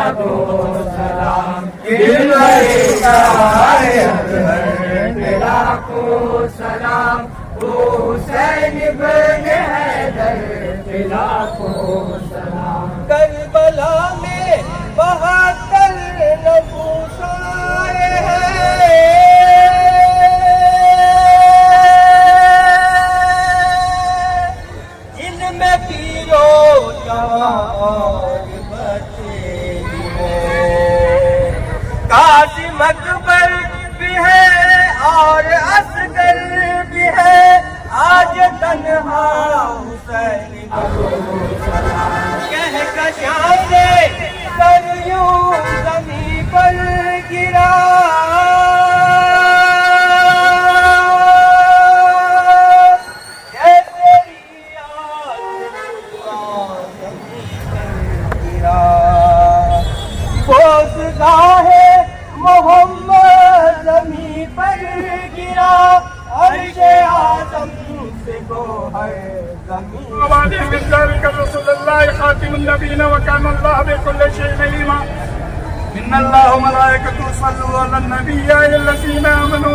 लाखों सलाम, दिलबरे का है लाखों सलाम, हुसैन इब्ने हैदर लाखों सलाम। करबला में 72 नफूसाए हैं, जिनमें पीरो यार बचे हैं। कासिम अकबर भी है और असगर भी है, आज तन्हा हुसैन कह का शायरे कर यूं ज़मीं पर गिरा, बोसगाहे मोहम्मद ज़मीं पर गिरा, अर्शे आज़म से को है ज़मीं। खातिमुन नबीय्यीन व काना अल्लाहु बिकुल्लि शैइन अलीमा। इन्नल्लाहा व मलाइकतहु युसल्लूना अलन नबी या अय्युहल्लज़ीना आमनू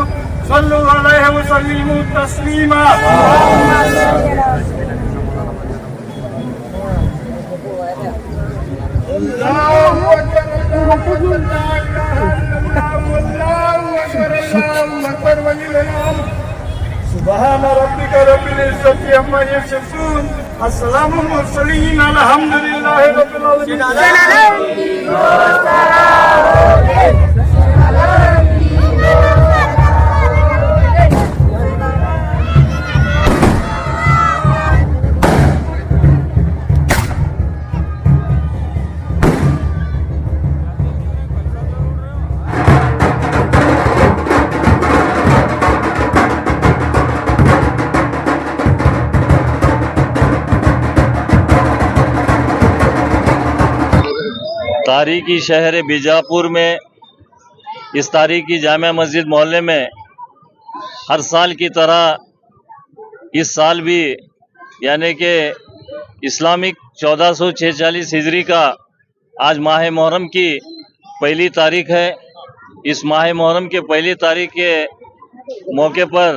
सल्लू अलैहि व सल्लिमू तस्लीमा। अल्लाहु अकबर अल्लाहु अकबर वलिल्लाह। सुबहान रब्बिका रब्बिल इज्जति अम्मा यसिफून, अस्सलामुल मुरसलीन, अल्हम्दुलिल्लाहि रब्बिल आलमीन। तारीखी शहर बीजापुर में इस तारीखी जामिया मस्जिद मोहल्ले में हर साल की तरह इस साल भी यानी कि इस्लामिक 1446 हिजरी का आज माह मुहर्रम की पहली तारीख है। इस माह मुहर्रम के पहली तारीख के मौके पर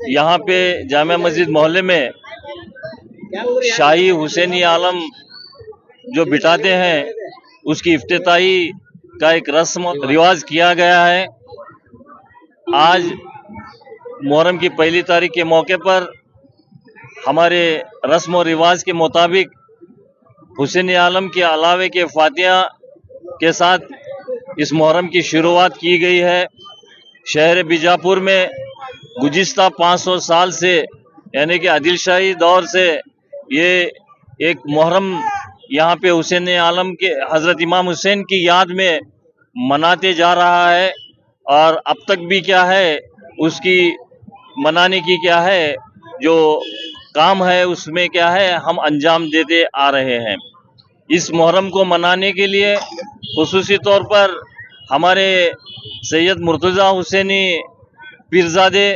यहाँ पे जामिया मस्जिद मोहल्ले में शाही हुसैनी आलम जो बिठाते हैं उसकी इफ्तिताही का एक रस्म रिवाज किया गया है। आज मुहर्रम की पहली तारीख के मौके पर हमारे रस्म और रिवाज के मुताबिक हुसैनी आलम के अलावे के फातिहा के साथ इस मुहर्रम की शुरुआत की गई है। शहर बीजापुर में गुज़िश्ता 500 साल से यानी कि आदिलशाही दौर से ये एक मुहर्रम यहाँ पे हुसैन आलम के हज़रत इमाम हुसैन की याद में मनाते जा रहा है। और अब तक भी क्या है उसकी मनाने की क्या है जो काम है उसमें क्या है हम अंजाम देते आ रहे हैं। इस मुहर्रम को मनाने के लिए खुसूसी तौर पर हमारे सैयद मुर्तज़ा हुसैनी पीरज़ादे,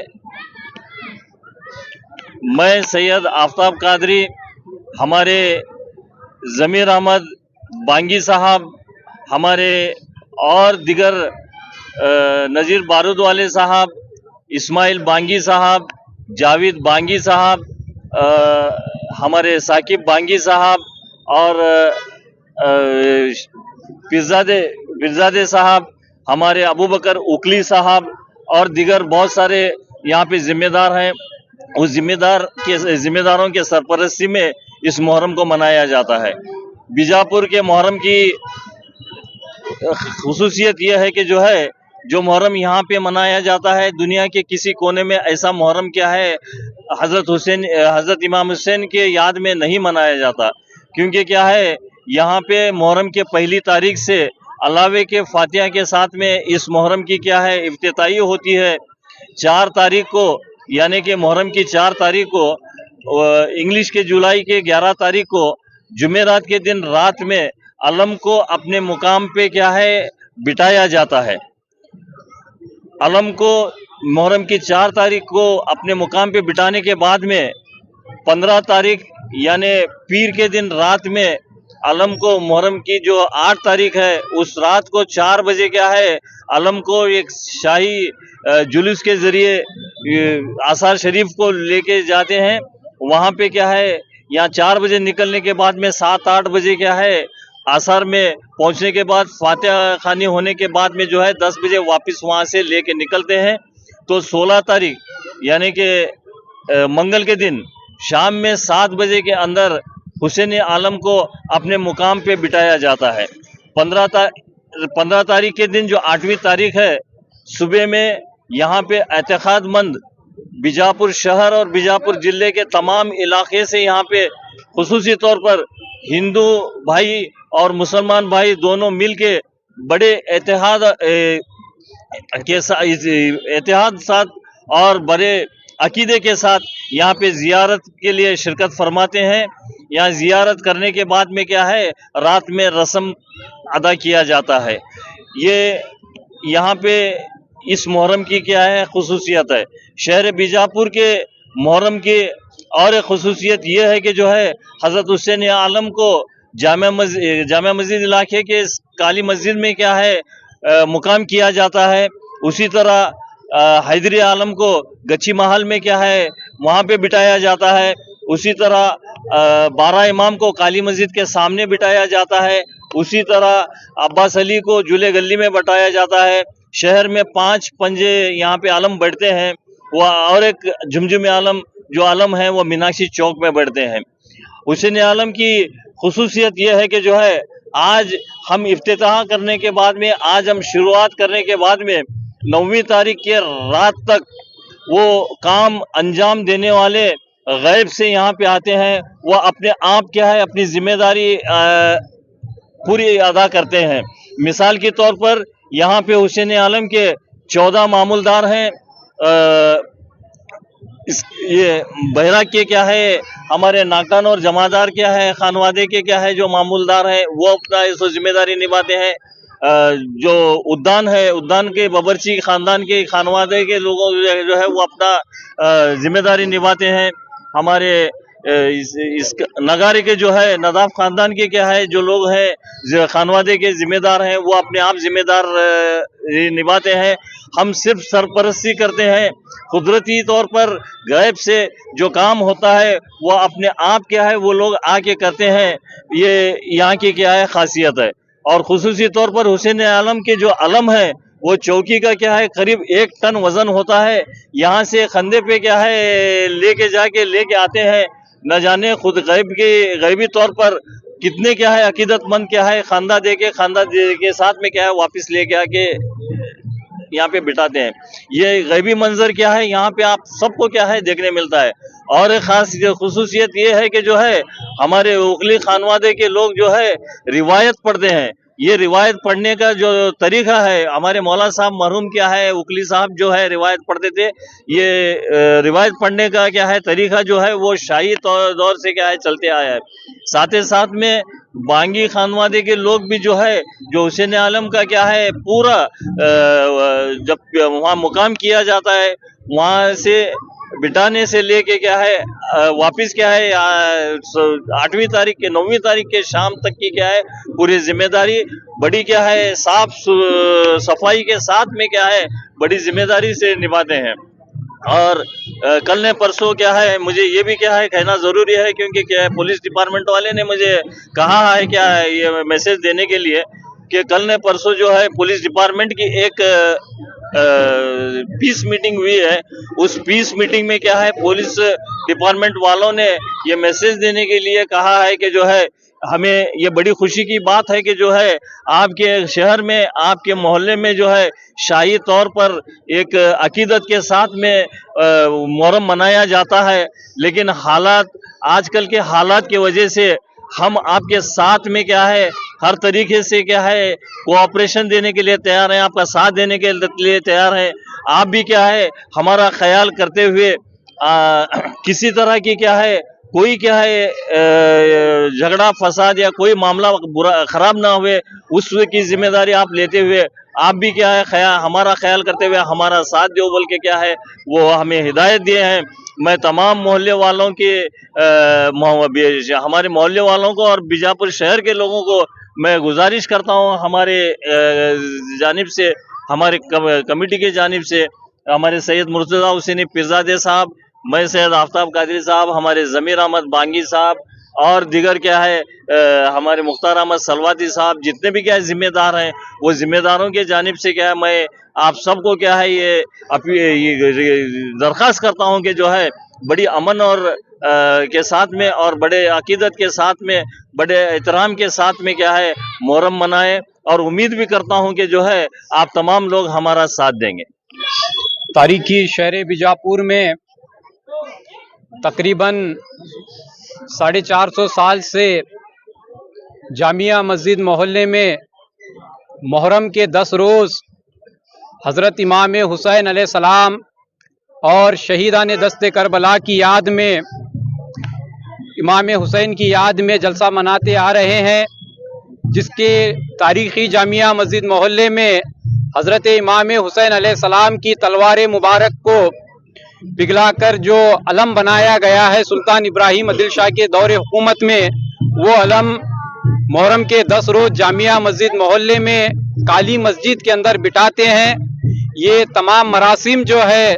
मैं सैयद आफ्ताब कादरी, हमारे ज़मीर अहमद बांगी साहब, हमारे और दिगर नज़ीर बारूद वाले साहब, इस्माइल बांगी साहब, जावेद बांगी साहब, हमारे साकिब बांगी साहब और पीरज़ादे साहब, हमारे अबू बकर उकली साहब और दिगर बहुत सारे यहाँ पे ज़िम्मेदार हैं। उस ज़िम्मेदारों के सरपरस्ती में इस मुहर्रम को मनाया जाता है। बीजापुर के मुहर्रम की खुसूसियत यह है कि जो मुहर्रम यहाँ पे मनाया जाता है दुनिया के किसी कोने में ऐसा मुहर्रम क्या है हज़रत इमाम हुसैन के याद में नहीं मनाया जाता। क्योंकि क्या है यहाँ पे मुहर्रम के पहली तारीख से अलावे के फातिहा के साथ में इस मुहर्रम की क्या है इफ्तिताही होती है। 4 तारीख को यानी कि मुहर्रम की 4 तारीख को इंग्लिश के जुलाई के 11 तारीख को जुमेरात के दिन रात में अलम को अपने मुकाम पे क्या है बिठाया जाता है। अलम को मुहर्रम की 4 तारीख को अपने मुकाम पे बिठाने के बाद में 15 तारीख यानी पीर के दिन रात में अलम को मुहर्रम की जो 8 तारीख है उस रात को 4 बजे क्या है अलम को एक शाही जुलूस के जरिए आसार शरीफ को लेके जाते हैं। वहाँ पे क्या है यहाँ 4 बजे निकलने के बाद में 7-8 बजे क्या है आसार में पहुंचने के बाद फातिहा खानी होने के बाद में जो है 10 बजे वापस वहाँ से लेके निकलते हैं। तो 16 तारीख यानी कि मंगल के दिन शाम में 7 बजे के अंदर हुसैन आलम को अपने मुकाम पे बिठाया जाता है। 15 तारीख के दिन जो 8वीं तारीख है सुबह में यहाँ पे एतकादमंद बीजापुर शहर और बीजापुर जिले के तमाम इलाके से यहाँ पे खुसूसी तौर पर हिंदू भाई और मुसलमान भाई दोनों मिल के बड़े एतिहाद साथ और बड़े अकीदे के साथ यहाँ पे जियारत के लिए शिरकत फरमाते हैं। यहाँ जियारत करने के बाद में क्या है रात में रस्म अदा किया जाता है। ये यहाँ पे इस मुहर्रम की क्या है खुसूसियत है। शहर बीजापुर के मुहर्रम की और एक खुसूसियत ये है कि जो है हज़रत हुसैन आलम को जामा मस्जिद इलाके के काली मस्जिद में क्या है मुकाम किया जाता है। उसी तरह हैदरी आलम को गच्ची महल में क्या है वहाँ पे बिठाया जाता है। उसी तरह 12 इमाम को काली मस्जिद के सामने बिठाया जाता है। उसी तरह अब्बास अली को जुले गली में बिठाया जाता है। शहर में 5 पंजे यहाँ पे आलम बढ़ते हैं वह और एक झुमझुम आलम जो आलम है वो मीनाक्षी चौक में बढ़ते हैं। हुसैन आलम की खुसूसियत यह है कि जो है आज हम इफ्तिताह करने के बाद में आज हम शुरुआत करने के बाद में 9वीं तारीख के रात तक वो काम अंजाम देने वाले गैब से यहाँ पे आते हैं। वह अपने आप क्या है अपनी जिम्मेदारी पूरी अदा करते हैं। मिसाल के तौर पर यहाँ पे हुसैन आलम के 14 मामूलदार हैं। ये बहरा के क्या है हमारे नाकान और जमादार क्या है खानवादे के क्या है जो मामूलदार हैं वो अपना इसको जिम्मेदारी निभाते हैं। जो उद्यान है उद्यान के बबरची खानदान के खानवादे के लोगों जो है वो अपना जिम्मेदारी निभाते हैं। हमारे इस नगारे के जो है नदाफ खानदान के क्या है जो लोग हैं खानवादे के जिम्मेदार हैं वो अपने आप जिम्मेदार निभाते हैं। हम सिर्फ सरपरस्ती करते हैं। कुदरती तौर पर गैब से जो काम होता है वो अपने आप क्या है वो लोग आके करते हैं। ये यहाँ की क्या है खासियत है। और खुसूसी तौर पर हुसैन आलम के जो अलम है वो चौकी का क्या है करीब 1 टन वजन होता है। यहाँ से खंदे पे क्या है लेके आते हैं। न जाने खुद गैबी तौर पर कितने क्या है अकीदतमंद क्या है खानदा दे के साथ में क्या है वापस लेके आके यहाँ पे बिठाते हैं। ये गैबी मंजर क्या है यहाँ पे आप सबको क्या है देखने मिलता है। और एक खास खुसूसियत ये है कि जो है हमारे उगली खानवादे के लोग जो है रिवायत पढ़ते हैं। ये रिवायत पढ़ने का जो तरीका है हमारे मौला साहब मरहूम क्या है उकली साहब जो है रिवायत पढ़ते थे। ये रिवायत पढ़ने का क्या है तरीका जो है वो शाही दौर से क्या है चलते आया है। साथ ही साथ में बांगी खानवादे के लोग भी जो है जो हुसैन आलम का क्या है पूरा जब वहाँ मुकाम किया जाता है वहाँ से बिठाने से लेके क्या है वापिस क्या है 8वीं तारीख के 9वीं तारीख के शाम तक की क्या है पूरी जिम्मेदारी बड़ी क्या है साफ सफाई के साथ में क्या है बड़ी जिम्मेदारी से निभाते हैं। और कल ने परसों क्या है मुझे ये भी क्या है कहना ज़रूरी है क्योंकि क्या है पुलिस डिपार्टमेंट वाले ने मुझे कहा है क्या है ये मैसेज देने के लिए कि कल ने परसों जो है पुलिस डिपार्टमेंट की एक पीस मीटिंग हुई है। उस पीस मीटिंग में क्या है पुलिस डिपार्टमेंट वालों ने ये मैसेज देने के लिए कहा है कि जो है हमें ये बड़ी खुशी की बात है कि जो है आपके शहर में आपके मोहल्ले में जो है शाही तौर पर एक अकीदत के साथ में मुहर्रम मनाया जाता है। लेकिन हालात आजकल के हालात की वजह से हम आपके साथ में क्या है हर तरीके से क्या है कोऑपरेशन देने के लिए तैयार हैं। आपका साथ देने के लिए तैयार हैं। आप भी क्या है हमारा ख्याल करते हुए किसी तरह की क्या है कोई क्या है झगड़ा फसाद या कोई मामला बुरा खराब ना हुए उसकी जिम्मेदारी आप लेते हुए आप भी क्या है हमारा ख्याल करते हुए हमारा साथ जो बोल के क्या है वो हमें हिदायत दिए हैं। मैं तमाम मोहल्ले वालों के हमारे मोहल्ले वालों को और बीजापुर शहर के लोगों को मैं गुजारिश करता हूं, हमारे जानिब से, हमारे कमेटी के जानिब से, हमारे सैयद मुर्तज़ा हुसैनी पीरज़ादे साहब, मैं सैयद आफ्ताब कादरी साहब, हमारे ज़मीर अहमद बांगी साहब और दीगर क्या है हमारे मुख्तार अहमद सलवाती साहब, जितने भी क्या है जिम्मेदार हैं, वो जिम्मेदारों के जानिब से क्या है मैं आप सबको क्या है ये दरख्वास्त करता हूं कि जो है बड़ी अमन और के साथ में और बड़े अकीदत के साथ में, बड़े एहतराम के साथ में क्या है मुहर्रम मनाएं, और उम्मीद भी करता हूं कि जो है आप तमाम लोग हमारा साथ देंगे। तारीखी शहर बीजापुर में तकरीबन 450 साल से जामिया मस्जिद मोहल्ले में मुहर्रम के 10 रोज़ हज़रत इमाम हुसैन अलैहिस्सलाम और शहीदान दस्ते करबला की याद में, इमाम हुसैन की याद में जलसा मनाते आ रहे हैं, जिसके तारीख़ी जामिया मस्जिद मोहल्ले में हज़रत इमाम हुसैन अलैहिस्सलाम की तलवार मुबारक को पिघलाकर जो अलम बनाया गया है सुल्तान इब्राहिम आदिल शाह के दौरे हुकूमत में, वो अलम मुहर्रम के 10 रोज़ जामिया मस्जिद मोहल्ले में काली मस्जिद के अंदर बिठाते हैं। ये तमाम मरासिम जो है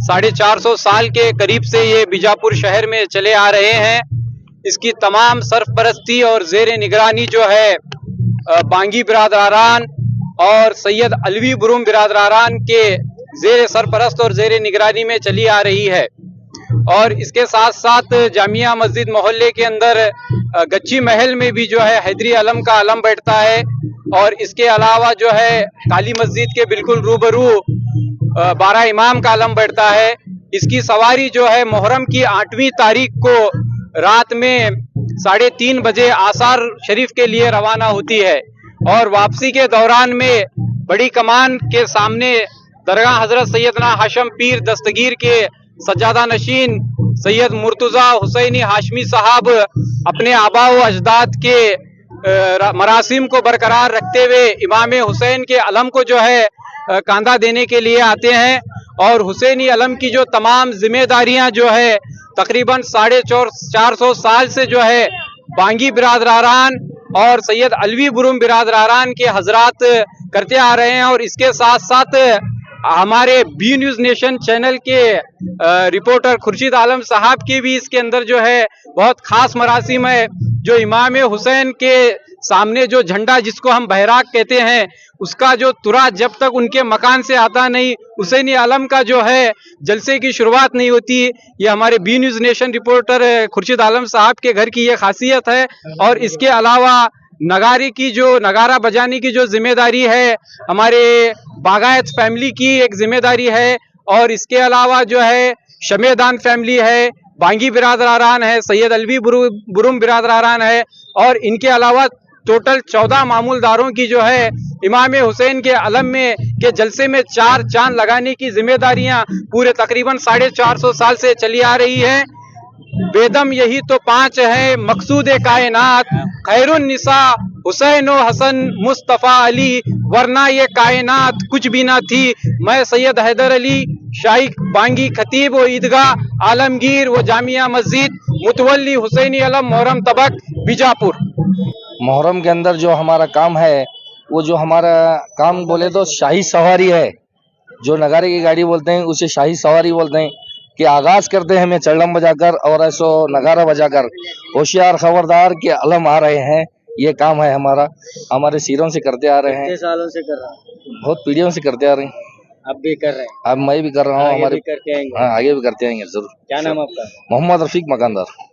450 साल के करीब से ये बीजापुर शहर में चले आ रहे हैं। इसकी तमाम सरपरस्ती और ज़ेर निगरानी जो है बांगी बिरादरान और सैयद अलवी बुरुम बिरादरान के ज़ेर सरपरस्त और ज़ेर निगरानी में चली आ रही है। और इसके साथ साथ जामिया मस्जिद मोहल्ले के अंदर गच्ची महल में भी जो है हैदरी अलम का अलम बैठता है, और इसके अलावा जो है काली मस्जिद के बिल्कुल रूबरू 12 इमाम का अलम बैठता है। इसकी सवारी जो है मुहर्रम की 8वीं तारीख को रात में 3:30 बजे आसार शरीफ के लिए रवाना होती है, और वापसी के दौरान में बड़ी कमान के सामने दरगाह हजरत सैयदना हाशम पीर दस्तगीर के सज्जादा नशीन सैयद मुर्तज़ा हुसैनी हाशमी साहब अपने आबा व अजदाद के मरासिम को बरकरार रखते हुए इमाम हुसैन के अलम को जो है कांधा देने के लिए आते हैं। और हुसैनी अलम की जो तमाम जिम्मेदारियां जो है तकरीबन 450 साल से जो है बांगी बिरादरान और सैयद अलवी बुरुम बिरादरान के हजरात करते आ रहे हैं। और इसके साथ साथ हमारे बी न्यूज़ नेशन चैनल के रिपोर्टर खुर्शीद आलम साहब की भी इसके अंदर जो है बहुत खास मरासिम है। जो इमाम हुसैन के सामने जो झंडा जिसको हम बहराक कहते हैं, उसका जो तुरा जब तक उनके मकान से आता नहीं, हुसैनी आलम का जो है जलसे की शुरुआत नहीं होती। ये हमारे B news nation reporter Khurshid Alam साहब के घर की ये खासियत है। और इसके अलावा नगारा बजाने की जो जिम्मेदारी है हमारे बागायत फैमिली की एक जिम्मेदारी है। और इसके अलावा जो है शमेदान फैमिली है, बांगी बिरादरान है, सैयद अलवी बुरुम बिरादरान है, और इनके अलावा टोटल 14 मामूलदारों की जो है इमाम हुसैन के अलम में के जलसे में 4 चांद लगाने की जिम्मेदारियां पूरे तकरीबन 450 साल से चली आ रही है। बेदम यही तो 5 है मकसूद कायनात, खैरुन निसा हुसैन हसन मुस्तफ़ा अली, वरना ये कायनात कुछ भी ना थी। मैं सैयद हैदर अली शाही बांगी खतीब व ईदगाह आलमगीर व जामिया मस्जिद मुतवल्ली हुसैनी अलम मुहर्रम तबक बीजापुर। मुहर्रम के अंदर जो हमारा काम है, वो जो हमारा काम बोले तो शाही सवारी है। जो नगारे की गाड़ी बोलते हैं उसे शाही सवारी बोलते हैं। कि आगाज करते हैं हमें चढ़म बजाकर और ऐसो नगारा बजाकर, होशियार खबरदार के अलम आ रहे हैं। ये काम है हमारा, हमारे सिरों से करते आ रहे हैं। कितने सालों से कर रहा है? बहुत पीढ़ियों से करते आ रहे हैं। अब भी कर रहे हैं? अब मैं भी कर रहा हूँ। आगे भी करते आएंगे? हाँ, आगे भी करते आएंगे जरूर। क्या नाम आपका? मोहम्मद रफीक मकानदार।